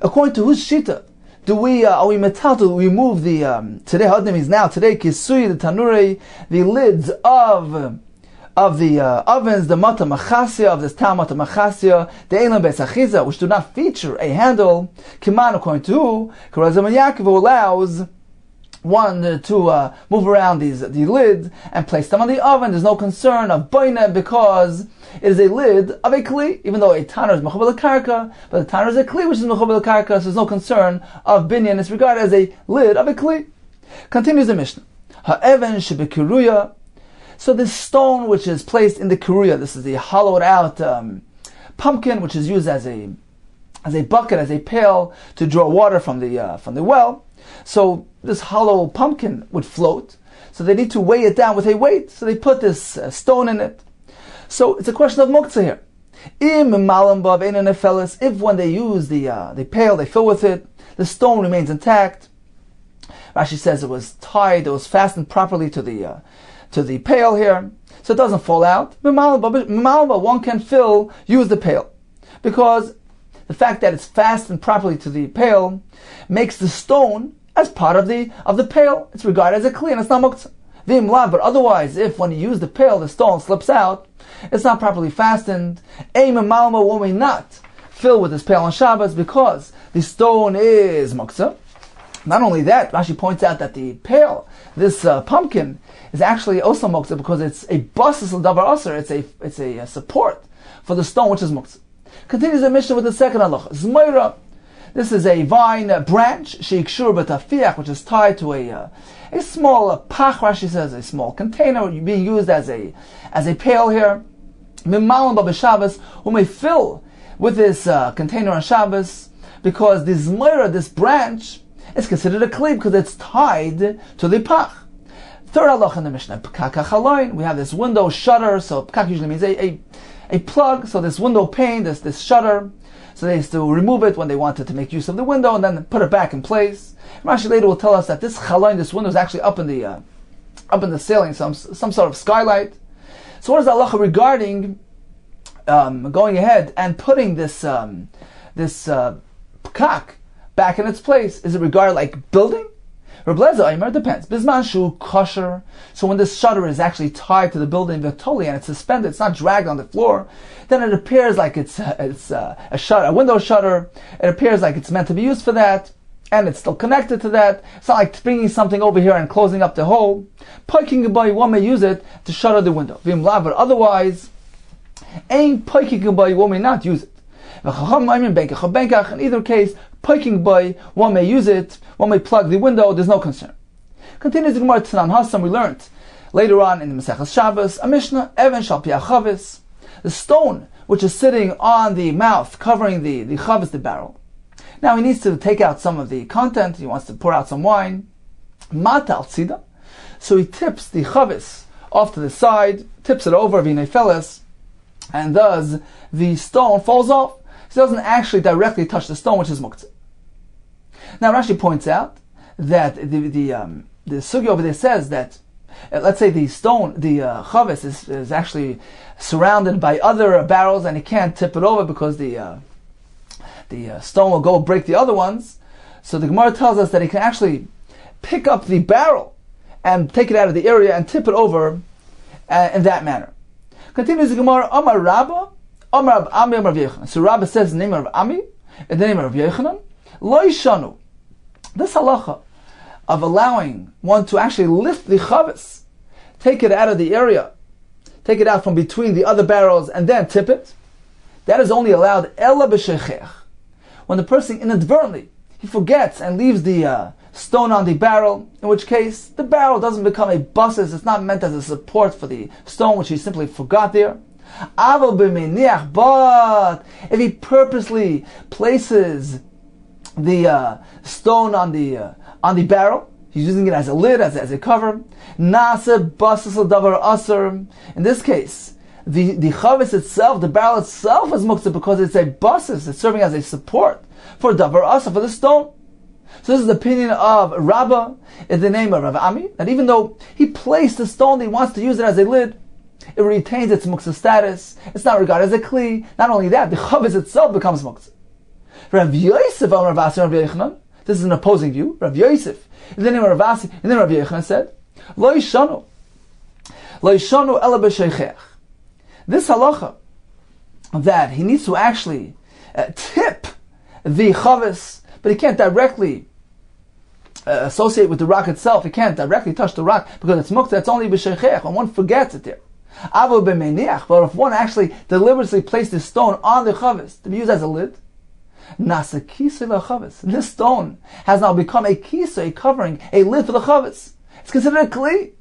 According to whose shita are we metal to remove the today hadnim is now today kisui the tanuri, the lids of the ovens, the mata machasia of this tal mata machasia, the elam besachiza, which do not feature a handle. Kiman, according to who Karazam Yaakov allows one to move around the lids and place them on the oven. There's no concern of boina because it is a lid of a kli, even though a tanner is mechubel karka, but the tanner is a kli which is mechubel karka, so there's no concern of binyan. It's regarded as a lid of a kli. Continues the Mishnah. Ha'even shebekiruya. So this stone which is placed in the kiruya, this is the hollowed out pumpkin which is used as a bucket, as a pail to draw water from the well. So this hollow pumpkin would float, so they need to weigh it down with a weight, so they put this stone in it. So it's a question of muktzah here. If when they use the pail, they fill with it, the stone remains intact. Rashi says it was tied, it was fastened properly to the pail here, so it doesn't fall out. One can use the pail, because the fact that it's fastened properly to the pail makes the stone as part of the pail. It's regarded as a kli, and it's not muktzah. But otherwise, if when you use the pail, the stone slips out, it's not properly fastened. One may not fill with this pail on Shabbos because the stone is muktzah. Not only that, Rashi points out that the pail, this pumpkin, is actually also muktzah because it's a basis of davar aser. It's a support for the stone, which is muktzah. Continues the Mishnah with the second halacha. Zmeira. This is a vine branch, sheikshur b'tafiach, which is tied to a small pach. Rashi says a small container being used as a pail here. Mimalim b'Shabbos, who may fill with this container on Shabbos, because this zmeira, this branch, is considered a kli because it's tied to the pach. Third halacha in the Mishnah, pkaka chaloin. We have this window shutter. So pkak usually means a plug. So this window pane, this shutter. So they used to remove it when they wanted to make use of the window and then put it back in place. Rashi later will tell us that this chaloin, this window, is actually up in the ceiling, some sort of skylight. So what is the halacha regarding going ahead and putting this pkak back in its place? Is it regarded like building? Reb Lezer Aimer depends. Bisman shu kosher. So when this shutter is actually tied to the building vitoli and it's suspended, it's not dragged on the floor, then it appears like it's a shutter, a window shutter. It appears like it's meant to be used for that, and it's still connected to that. It's not like bringing something over here and closing up the hole. Poking by one may use it to shutter the window. But otherwise, ain poking by one may not use it. In either case, poking by one may use it, one may plug the window, there's no concern. Continues the Gemara Tanan Hassam, we learned later on in the Maseches Shabbos, a Mishnah, Even Shal Pi HaChavis, the stone which is sitting on the mouth, covering the chavis, the barrel. Now he needs to take out some of the content, he wants to pour out some wine. Mata al tzida, so he tips the chavis off to the side, tips it over, v'nei and thus the stone falls off. He doesn't actually directly touch the stone, which is muktzah. Now Rashi points out that the sugya over there says that, let's say the stone, the chavis is actually surrounded by other barrels, and he can't tip it over because the stone will go break the other ones. So the Gemara tells us that he can actually pick up the barrel and take it out of the area and tip it over in that manner. Continues the Gemara, Amar Rabba, Amar Ami, Amar Yechanan. So Rabba says the name of Ami and the name of Yechanan. Lo yishanu. This halacha of allowing one to actually lift the chavis, take it out of the area, take it out from between the other barrels, and then tip it, that is only allowed ella b'sheichech. When the person inadvertently, he forgets and leaves the stone on the barrel, in which case the barrel doesn't become a buses, it's not meant as a support for the stone, which he simply forgot there. But if he purposely places the stone on the barrel, he's using it as a lid, as a cover. Nasa basis davar aser. In this case, the chavis itself, the barrel itself, is muktzah because it's a basis. It's serving as a support for davar aser, for the stone. So this is the opinion of Rabbah in the name of Rav Ami, that even though he placed the stone, he wants to use it as a lid, it retains its muktzah status. It's not regarded as a kli. Not only that, the chavis itself becomes muktzah. Rav Yosef Rav Asi Rav Yechanan, this is an opposing view. Rav Yosef, in the name of Rav Asi, in the name of Rav Yechanan, said, Lo yishanu ela b'sheichech. This halacha, that he needs to actually tip the chavis, but he can't directly associate with the rock itself. He can't directly touch the rock because it's muktzah. It's only b'sheichech when one forgets it there. Avo b'meiniach, but if one actually deliberately placed the stone on the chavis to be used as a lid, nasa kisei lachavis. This stone has now become a kisei, a covering, a lid for the chavis. It's considered a kli,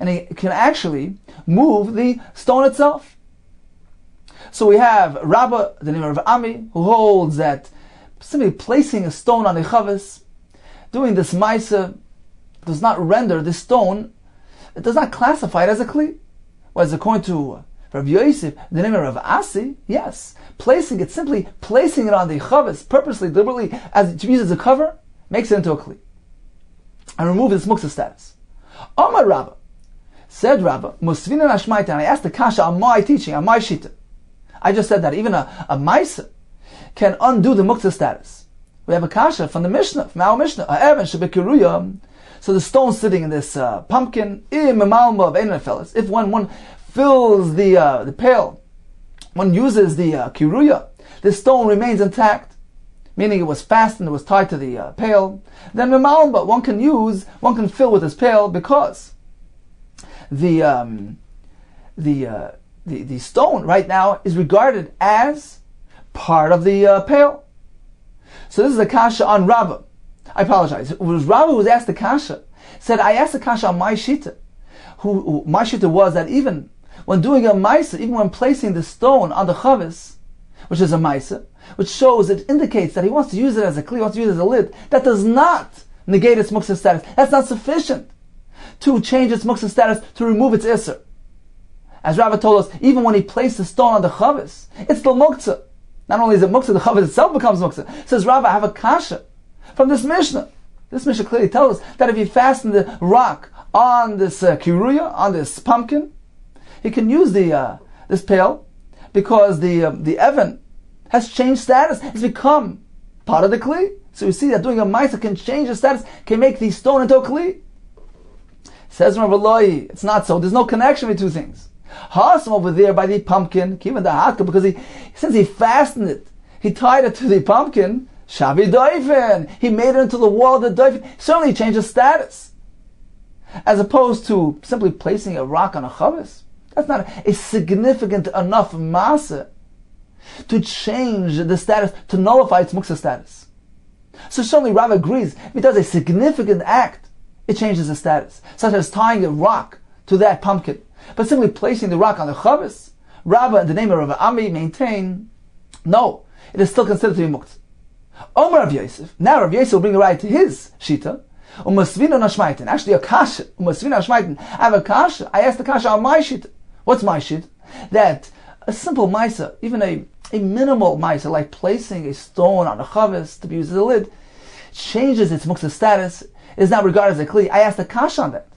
and he can actually move the stone itself. So we have Rabbah, the name of Ami, who holds that simply placing a stone on a chavis, doing this ma'isa, does not render the stone, it does not classify it as a kli. Whereas according to Rav Yosef, the name of Rav Asi, yes, placing it, simply placing it on the chavis, purposely, deliberately, as to use as a cover, makes it into a kli, and remove its muktzah status. Amar Rabbah, said Rabbah, Musvina Nashmaita, and I asked the kasha on my teaching, on my shita. I just said that even a ma'isa can undo the muktzah status. We have a kasha from the Mishnah, from our Mishnah, ha'evan shebekiruya. So the stone sitting in this pumpkin, if one fills the pail, one uses the kiruya, the stone remains intact, meaning it was fastened, it was tied to the pail, then memalba, one can fill with this pail because the stone right now is regarded as part of the pail. So this is a kasha on Rabbah. I apologize. It was Rabbah who was asked the kasha. Said, I asked the kasha on my shita. My shita was that even when doing a ma'isa, even when placing the stone on the chavis, which is a ma'isa, which shows, it indicates that he wants to use it as a kli, wants to use it as a lid, that does not negate its muktzah status. That's not sufficient to change its muktzah status, to remove its iser. As Rabbah told us, even when he placed the stone on the chavis, it's still muktzah. Not only is it muktzah, the chavis itself becomes muktzah. Says Rabbah, I have a kasha from this Mishnah. This Mishnah clearly tells us that if you fasten the rock on this kiruya, on this pumpkin, he can use this pail because the evan has changed status. It's become part of the kli. So we see that doing a ma'isa can change the status, can make the stone into a kli. Says Rav Eloi, it's not so. There's no connection between two things. Hasam over there by the pumpkin, even the hatka, because since he fastened it, he tied it to the pumpkin. Shavi doifen. He made it into the wall of the doifen. Certainly changed the status. As opposed to simply placing a rock on a chavis. That's not a significant enough masa to change the status, to nullify its muktzah status. So certainly Rav agrees, if he does a significant act, it changes the status. Such as tying a rock to that pumpkin. But simply placing the rock on the chavis, Rabbah in the name of Rav Ami maintain, no, it is still considered to be muktzah. Omer Rav Yosef. Now Rav Yosef will bring a right to his shita. Umasvina nashmaitin. Actually a kasha. Umasvina nashmaitin. I have a kasha. I asked the kasha on my shita. What's my shita? That a simple maisa, even a minimal maisa, like placing a stone on a chavis to be used as a lid, changes its muktzah status, is now regarded as a kli. I asked the kash on that.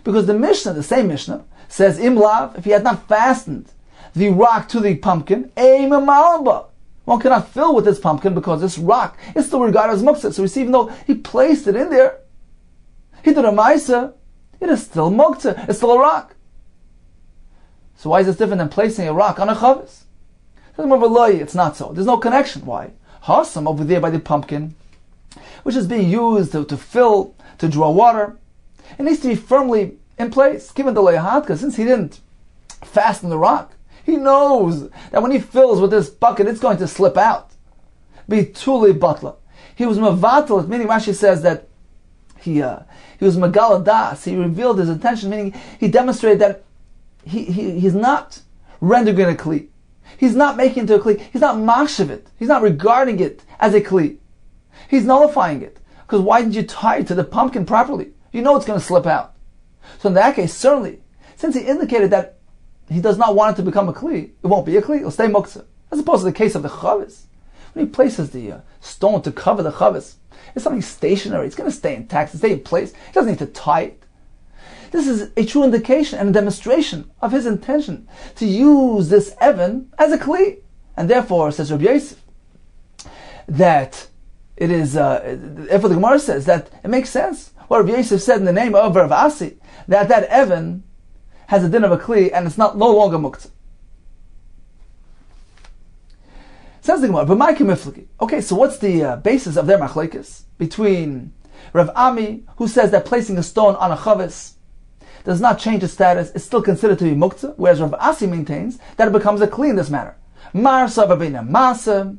Because the Mishnah, the same Mishnah, says, Im lav, if he had not fastened the rock to the pumpkin, Eim malba. One cannot fill with this pumpkin because this rock is still regarded as muktzah. So we see, even though he placed it in there, he did a maisa, it is still muktzah, it's still a rock. So why is this different than placing a rock on a chavis? It's not so. There's no connection. Why? Hasam over there by the pumpkin, which is being used to fill, to draw water, it needs to be firmly in place. Given the le'ahatka, since he didn't fasten the rock, he knows that when he fills with this bucket, it's going to slip out. Be tuli batla. He was mavatal, meaning Rashi says that he was megaladas. He revealed his intention, meaning he demonstrated that he's not rendering a kli. He's not making it into a kli. He's not machshav it. He's not regarding it as a kli. He's nullifying it. Because why didn't you tie it to the pumpkin properly? You know it's going to slip out. So in that case, certainly, since he indicated that he does not want it to become a kli, it won't be a kli, it'll stay muktzah. As opposed to the case of the chavis. When he places the stone to cover the chavis, it's something stationary. It's going to stay intact, stay in place. He doesn't need to tie it. This is a true indication and a demonstration of his intention to use this Evan as a kli. And therefore, says Rabbi Yosef, that it is, therefore the Gemara says that it makes sense what Rabbi Yosef said in the name of Rav Asi, that Evan has a din of a kli and it's no longer muktzah. Says the Gemara, but my kimifliki. Okay, so what's the basis of their machlekes between Rav Ami, who says that placing a stone on a chavis does not change its status, it's still considered to be muktzah, whereas Rav Asi maintains that it becomes a kli in this manner. Marsa v'beina masa.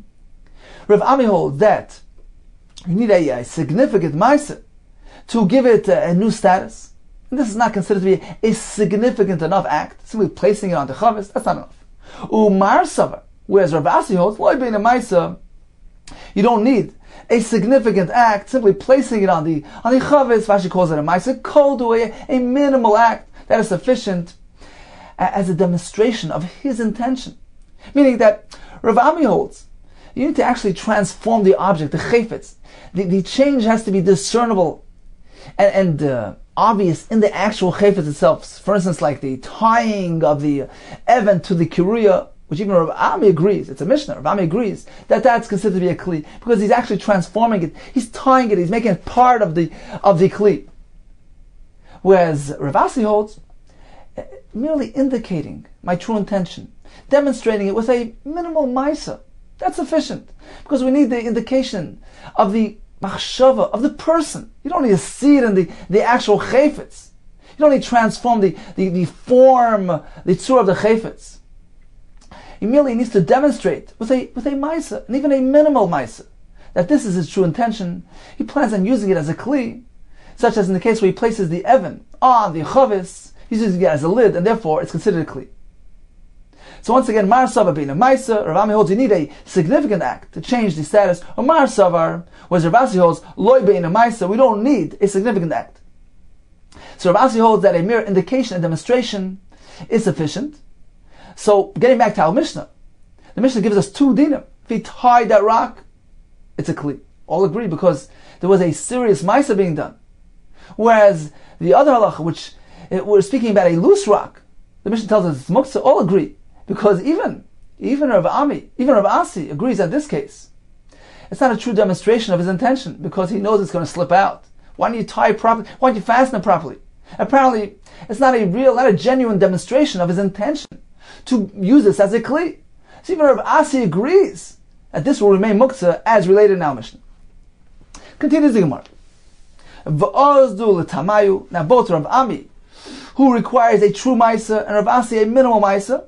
Rav Ami holds that you need a significant maisa to give it a new status. And this is not considered to be a significant enough act. Simply placing it on the chavis, that's not enough. U'marsava, whereas Rav Asi holds, loy beina maisa, you don't need a significant act, simply placing it on the chavis. Rashi calls it a maisa kol, a minimal act that is sufficient as a demonstration of his intention. Meaning that Rav Ami holds, you need to actually transform the object, the chayfetz. The change has to be discernible and obvious in the actual chayfetz itself. For instance, like the tying of the Evan to the kiruya, which even Rav Ami agrees, it's a Mishnah, Rav Ami agrees that that's considered to be a kli, because he's actually transforming it, he's tying it, he's making it part of the kli. Whereas Rav Asi holds, merely indicating my true intention, demonstrating it with a minimal maisa, that's sufficient. Because we need the indication of the machshava, of the person. You don't need to see it in the actual chayfetz. You don't need to transform the form, the tzur of the chayfetz. He merely needs to demonstrate with a maisa, and even a minimal maisa, that this is his true intention. He plans on using it as a kli, such as in the case where he places the Evan on the chavis, he's using it as a lid, and therefore it's considered a kli. So once again, Mar Savar being a Maisa, Rav Ami holds you need a significant act to change the status, or Mar Savar, whereas Rav Asi holds, Loi being a Maisa, we don't need a significant act. So Rav Asi holds that a mere indication and demonstration is sufficient. So getting back to our Mishnah, the Mishnah gives us two dinim. If he tied that rock, it's a kli. All agree because there was a serious Maisa being done. Whereas the other halacha, which we're speaking about a loose rock, the Mishnah tells us it's muktzah, all agree. Because even Rav Ami, even Rav Asi agrees that this case, it's not a true demonstration of his intention because he knows it's going to slip out. Why don't you tie it properly? Why don't you fasten it properly? Apparently, it's not a genuine demonstration of his intention to use this as a kli. So even Rav Asi agrees that this will remain muktzah as related in our Mishnah. Continues the Gemara. Now both Rav Ami, who requires a true maisa, and Rav Asi a minimal maisa,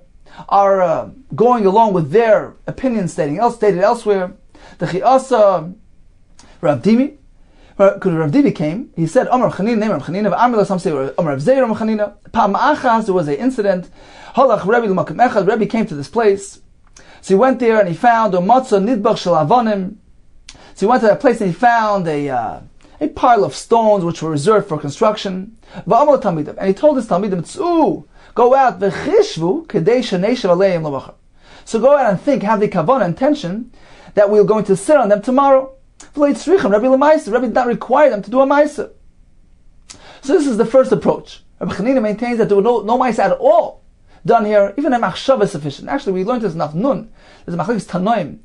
are going along with their opinion stated elsewhere. The Chiasa Rav Dimi, because Rav Dimi came, he said, Amar Chanina, name Rav Chanina, Amar some say Amar Rav Zeir Rav Chanina. Pam Achas, there was an incident. Halach Rebbe l'makom echad, Rebbe came to this place. So he went there and he found a matzah nidbach shel avonim. So he went to that place and he found a pile of stones which were reserved for construction. V'amar talmidim, and he told his talmidim, Tzu, go out, v'chishvu kedei sheneshav aleim l'vachar. So go out and think, have the kavanah intention that we're going to sit on them tomorrow. Rabbi did not require them to do a Maisa. So this is the first approach. Rabbi Chanina maintains that there was no Maisa at all done here, even a Machshava is sufficient. Actually, we learned this in Nun. There's a Machlekes Tanoim.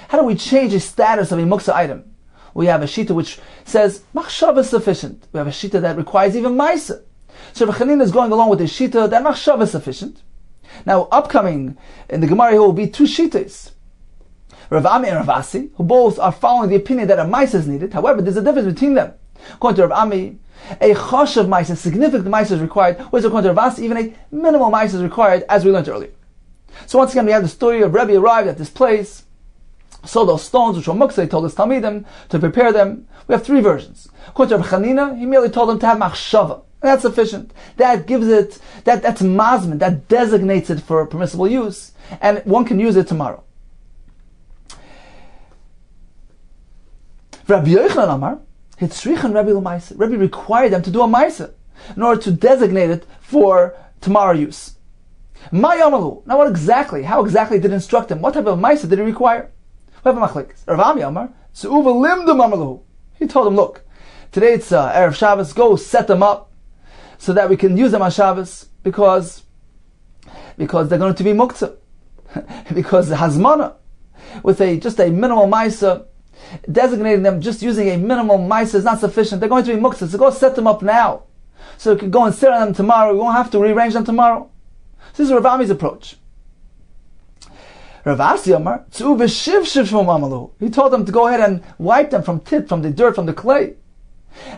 How do we change the status of a Muksa item? We have a Shita which says Machshava is sufficient. We have a Shita that requires even Maisa. So Rabbi Chanina is going along with the Shita that Machshava is sufficient. Now, upcoming in the Gemara here will be two Shitas. Rav Ami and Rav Asi, who both are following the opinion that a Maisa is needed. However, there's a difference between them. According to Rav Ami, a chashav Maisa, significant Maisa is required, whereas according to Rav Asi, even a minimal Maisa is required, as we learned earlier. So once again, we have the story of Rebbe arrived at this place, saw those stones which were muksa, he told his Talmidim to prepare them. We have three versions. According to Rav Chanina, he merely told them to have machshava, and that's sufficient. That gives it, that's mazman, that designates it for permissible use, and one can use it tomorrow. Rabbi Yochanan Amar, Rabbi required them to do a Maisa in order to designate it for tomorrow use. Now what exactly? How exactly did he instruct them? What type of Maisa did he require? We have a machlekes. Rav Ami Amar, he told them, look, today it's Erev Shabbos, go set them up so that we can use them on Shabbos because they're going to be muktzah. Because the hazmana, with just a minimal Maisa, designating them just using a minimal Maisa is not sufficient. They're going to be muktzah, so go set them up now. So we can go and sit on them tomorrow. We won't have to rearrange them tomorrow. So this is Rav Ami's approach. Rav Asi Amar, he told them to go ahead and wipe them from the dirt, from the clay.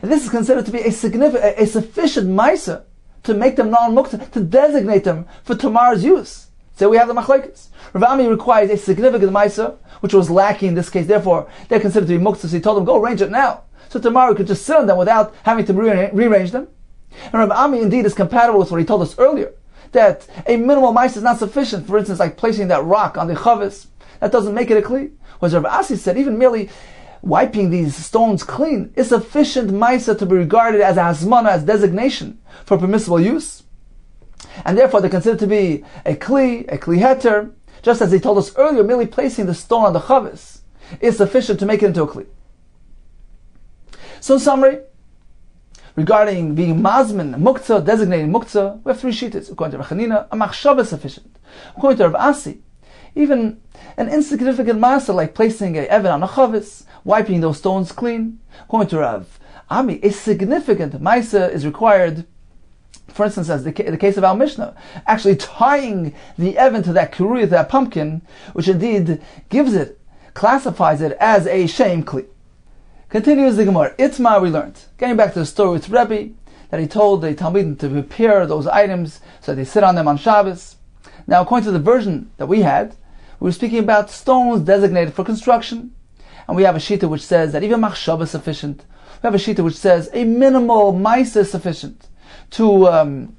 And this is considered to be a sufficient Maisa to make them non-muktzah, to designate them for tomorrow's use. So we have the machlekes. Rav Ami requires a significant Maisa, which was lacking in this case. Therefore, they're considered to be muktzah. So he told them, go arrange it now. So tomorrow we could just sit on them without having to rearrange them. And Rav Ami indeed is compatible with what he told us earlier, that a minimal Maisa is not sufficient. For instance, like placing that rock on the chavis, that doesn't make it a kli. Whereas Rav Asi said, even merely wiping these stones clean is sufficient Maisa to be regarded as a hasmana, as designation for permissible use. And therefore they're considered to be a kli heter, just as he told us earlier, merely placing the stone on the chavis is sufficient to make it into a kli. So in summary, regarding being mazmin, muktzah, designating muktzah, we have three shittas. According to Rav Chanina, a machshava is sufficient. According to Rav Asi, even an insignificant master like placing a even on a chavis, wiping those stones clean. According to Rav Ami, a significant maisa is required. For instance, as the case of our Mishnah, actually tying the even to that kurui, to that pumpkin, which indeed classifies it as a shame kli. Continues the Gemara. Itmar we learned. Getting back to the story with Rebbe, that he told the Talmidim to prepare those items so they sit on them on Shabbos. Now, according to the version that we had, we were speaking about stones designated for construction. And we have a shita which says that even machshava is sufficient. We have a shita which says a minimal maisa is sufficient to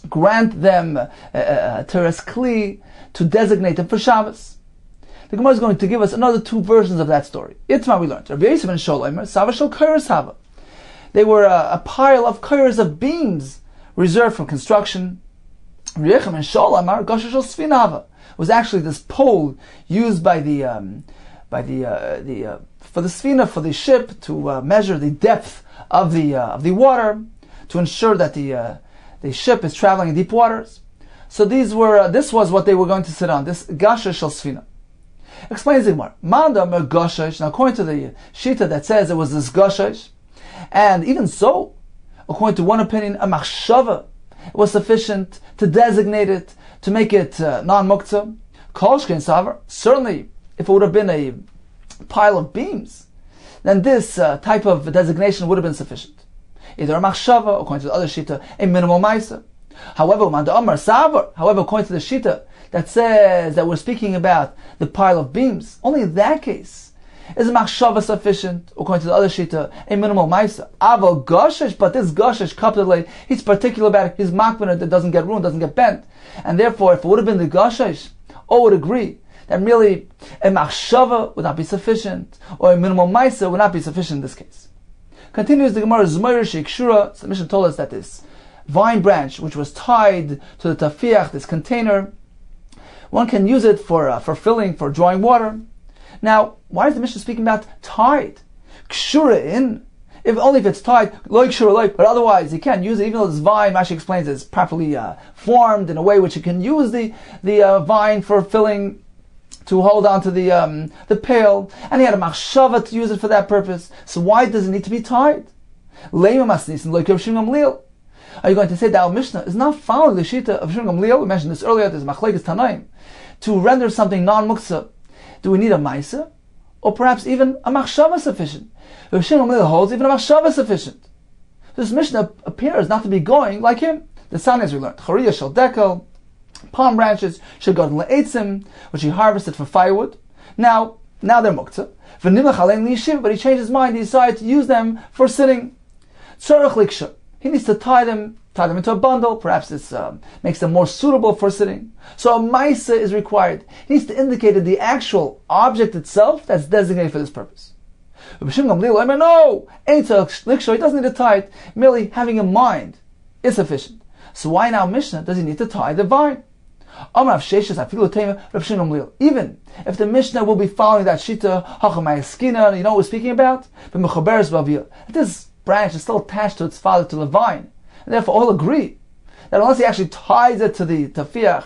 grant them teres kli, to designate them for Shabbos. The Gemara is going to give us another two versions of that story. Itmar we learned. Rabbi Yosef and Sholomer, Sava Shel Kairos Hava. They were a pile of kairos, of beams reserved for construction. Riechem and Sholomer, Gosha Shel Sfina Hava, was actually this pole used by the for the Sfina, for the ship, to measure the depth of the water, to ensure that the ship is traveling in deep waters. So this was what they were going to sit on, this Gasha Shel Sfina. Explains the Gemara. Manda mer Gashash. Now, according to the Shita that says it was this Gashash, and even so, according to one opinion, a machshava was sufficient to designate it, to make it non-muktzah. Kolshkein Savar. Certainly, if it would have been a pile of beams, then this type of designation would have been sufficient. Either a machshava, according to the other Shita, a minimal maisa. However, Manda Amar Savar. However, according to the Shita that says that we're speaking about the pile of beams, only in that case is a machshava sufficient, according to the other shita, a minimal maisa. Aval gashesh, but this gashesh kapitale, he's particular about his makbana that doesn't get ruined, doesn't get bent. And therefore, if it would have been the gashesh, all would agree that merely a machshava would not be sufficient, or a minimal maisa would not be sufficient in this case. Continues the Gemara, Zmeir Sheikshura. So the Mishnah told us that this vine branch, which was tied to the tafiach, this container, one can use it for filling, for drawing water. Now, why is the Mishnah speaking about tied? kshura in, if only if it's tied, like kshura like, but otherwise you can't use it, even though this vine, Rashi explains, is properly formed in a way which you can use the vine for filling, to hold on to the pail, and he had a machshava to use it for that purpose. So why does it need to be tied? Are you going to say that our Mishnah is not following the Shita of Shimon Gamliel? We mentioned this earlier, there's Machlekes Tanaim. To render something non-muktzah, do we need a Maisa? Or perhaps even a Machshava sufficient? If Shimon Gamliel holds, even a Machshava sufficient. This Mishnah appears not to be going like him. The Sani, as we learned, Chariya Shel Dekel, palm branches, Shel Godin Le'etzim, which he harvested for firewood. Now they're muktzah. V'nimlach alein liyishiv, but he changed his mind, he decided to use them for sitting. Tzorach liksha. He needs to tie them into a bundle. Perhaps this makes them more suitable for sitting. So a maisa is required. He needs to indicate that the actual object itself that's designated for this purpose. No, he doesn't need to tie it. Merely having in mind is sufficient. So why now Mishnah does he need to tie the vine? Even if the Mishnah will be following that shita, you know what we're speaking about? This branch is still attached to its father, to the vine. And therefore all agree that unless he actually ties it to the tafiach,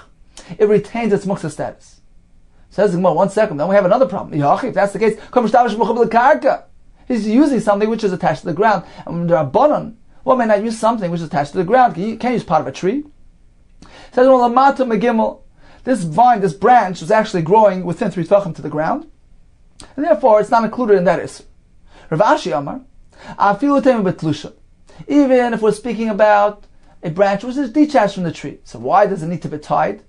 it retains its muktzah status. Says the Gemara, 1 second, then we have another problem. If that's the case, he's using something which is attached to the ground. And there are bonon. One may not use something which is attached to the ground. You can't use part of a tree. Says this vine, this branch, was actually growing within 3 tefachim to the ground, and therefore it's not included in that issur. Rav Ashi Amar, even if we're speaking about a branch which is detached from the tree, so why does it need to be tied?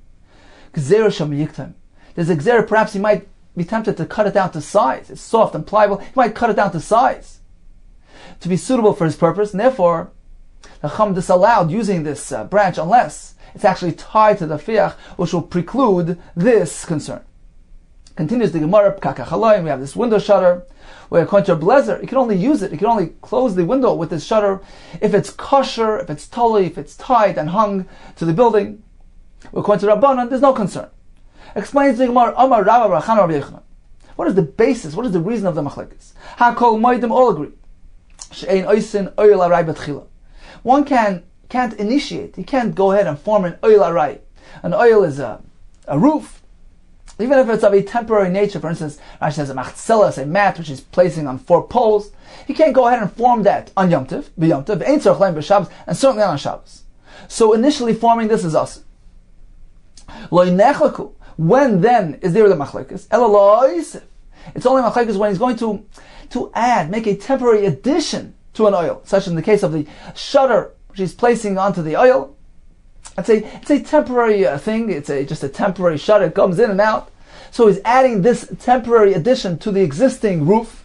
There's a gzera, perhaps he might be tempted to cut it down to size. It's soft and pliable. He might cut it down to size to be suitable for his purpose, and therefore the Chum disallowed using this branch unless it's actually tied to the fiach, which will preclude this concern. Continues the Gemara, we have this window shutter, where according to Blezer, you can only use it, you can only close the window with this shutter if it's kosher, if it's totally, if it's tied and hung to the building. According to Rabbanan, there's no concern. Explains the Gemara, Amar Rabba Rachan Rabbi Yochanan. What is the basis, what is the reason of the machlekes? HaKol Moedim all agree. She'ein oisin oyel aray betchila. One can't initiate, you can't go ahead and form an oyel aray. An oyel is a roof. Even if it's of a temporary nature, for instance, Rashi says a machzelas, a mat which he's placing on 4 poles, he can't go ahead and form that on Yom Tov, b'Yom Tov, ain't tzorach leim b'Shabbos, and certainly not on Shabbos. So initially forming this is us. Lo yinechlaku. When then is there the machlekes? Ela lo yisef. It's only machlekes when he's going to add, make a temporary addition to an oil, such in the case of the shutter which he's placing onto the oil. It's a temporary thing. It's just a temporary shutter. It comes in and out. So he's adding this temporary addition to the existing roof.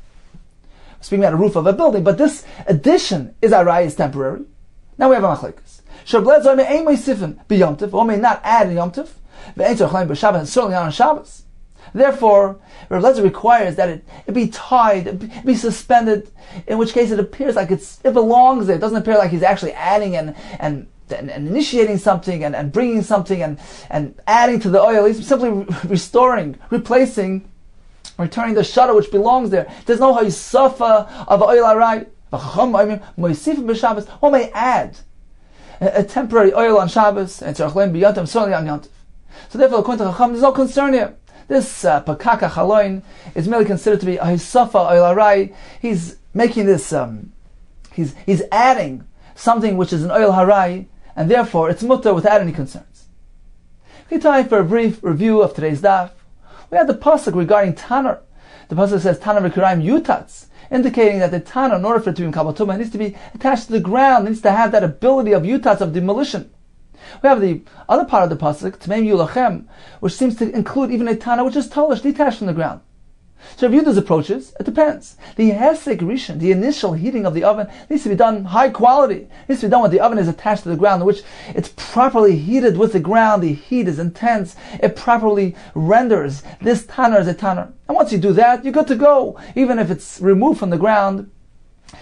Speaking about a roof of a building, but this addition is temporary. Now we have a machlekes. Shabbos may aim sifin b'Yom Tov, or may not add in Yom Tov, and certainly not on Shabbos. Therefore, Rav Lezer requires that it be tied, it be suspended, in which case it appears like it belongs there. It doesn't appear like he's actually adding and initiating something and bringing something and adding to the oil. He's simply restoring, replacing, returning the shutter which belongs there. There's no haysafa of oil aray. One may add a temporary oil on Shabbos and certainly on Yom Tov. So therefore, according to Chacham, there's no concern here. This pakaka chaloin is merely considered to be a haysafa oil aray. He's making this, he's adding something which is an oil haray, and therefore it's mutter without any concerns. Okay, time for a brief review of today's daf. We had the pasuk regarding tanner. The pasuk says tanner v'kirayim yutatz, indicating that the tanner, in order for it to be in kabbalah tumah, needs to be attached to the ground, needs to have that ability of yutatz, of demolition. We have the other part of the pasuk, tmeim yulachem, which seems to include even a tanner which is tolish, detached from the ground. So if Yuda's approaches, it depends. The hesek rishon, the initial heating of the oven, needs to be done high quality. It needs to be done when the oven is attached to the ground, in which it's properly heated with the ground. The heat is intense. It properly renders this tanner as a tanner. And once you do that, you're good to go. Even if it's removed from the ground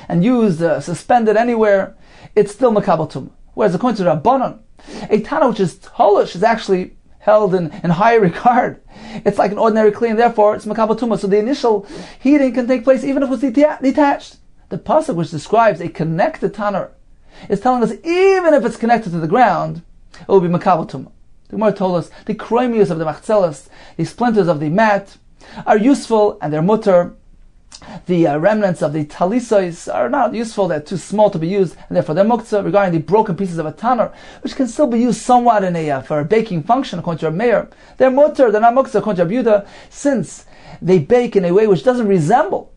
and used, suspended anywhere, it's still makabel tumah. Whereas according to Rabbanan, a tanner which is tolish is actually held in high regard. It's like an ordinary kli, and therefore it's makabel tumah. So the initial heating can take place even if it's detached. The pasuk which describes a connected tanner is telling us even if it's connected to the ground, it will be makabel tumah. The Gemara told us the kroimius of the machzelas, the splinters of the mat, are useful and they're mutter. The remnants of the talisos are not useful, they're too small to be used, and therefore they're muktzah. Regarding the broken pieces of a tanner, which can still be used somewhat in for a baking function, according to a mayor, they're mutter, they're not muktzah, according to Yehuda, since they bake in a way which doesn't resemble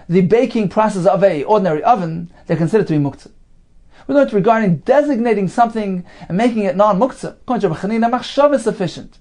the baking process of a ordinary oven, they're considered to be muktzah. We learned regarding designating something and making it non-muktzah, according to Rav Chanina, machshav is sufficient.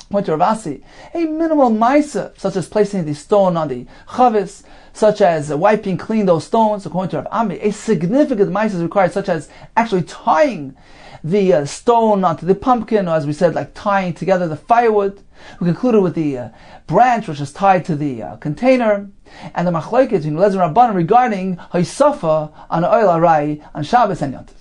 According to Rav Asi, a minimal ma'isa, such as placing the stone on the chavis, such as wiping clean those stones, according to Rav Ami, a significant ma'isa is required, such as actually tying the stone onto the pumpkin, or as we said, like tying together the firewood. We concluded with the branch which is tied to the container, and the machlokes in Lezer Rabbanan regarding haisafa on oil arai on Shabbos and Yontif.